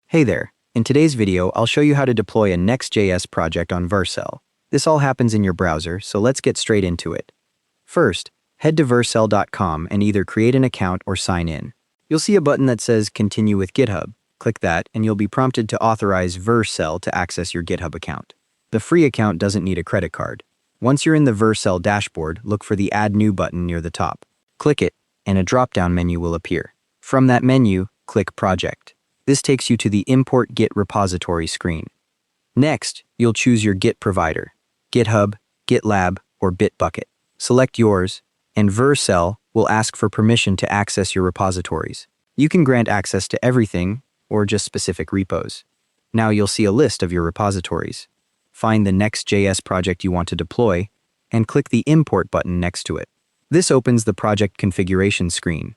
Hey there, in today's video I'll show you how to deploy a Next.js project on Vercel. This all happens in your browser, so let's get straight into it. First, head to vercel.com and either create an account or sign in. You'll see a button that says Continue with GitHub. Click that and you'll be prompted to authorize Vercel to access your GitHub account. The free account doesn't need a credit card. Once you're in the Vercel dashboard, look for the Add New button near the top. Click it, and a drop-down menu will appear. From that menu, click Project. This takes you to the Import Git repository screen. Next, you'll choose your Git provider, GitHub, GitLab, or Bitbucket. Select yours, and Vercel will ask for permission to access your repositories. You can grant access to everything, or just specific repos. Now you'll see a list of your repositories. Find the Next.js project you want to deploy, and click the Import button next to it. This opens the project configuration screen.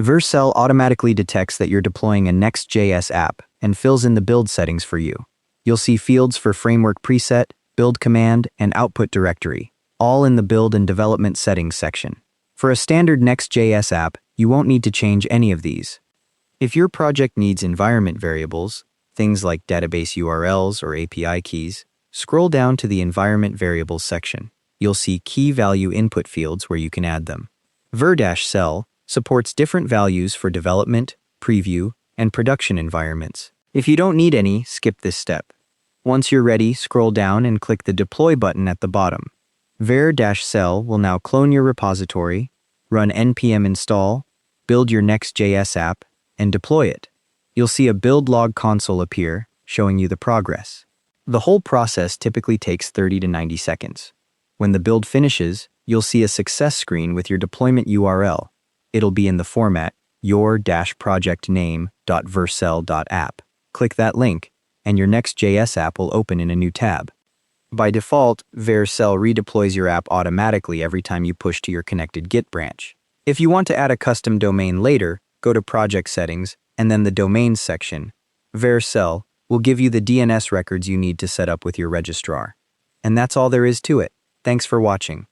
Vercel automatically detects that you're deploying a Next.js app and fills in the build settings for you. You'll see fields for framework preset, build command, and output directory, all in the build and development settings section. For a standard Next.js app, you won't need to change any of these. If your project needs environment variables, things like database URLs or API keys, scroll down to the environment variables section. You'll see key value input fields where you can add them. Vercel supports different values for development, preview, and production environments. If you don't need any, skip this step. Once you're ready, scroll down and click the Deploy button at the bottom. Vercel will now clone your repository, run npm install, build your Next.js app, and deploy it. You'll see a build log console appear, showing you the progress. The whole process typically takes 30 to 90 seconds. When the build finishes, you'll see a success screen with your deployment URL. It'll be in the format your-projectname.vercel.app. Click that link, and your Next.js app will open in a new tab. By default, Vercel redeploys your app automatically every time you push to your connected Git branch. If you want to add a custom domain later, go to Project Settings and then the Domains section. Vercel will give you the DNS records you need to set up with your registrar. And that's all there is to it. Thanks for watching.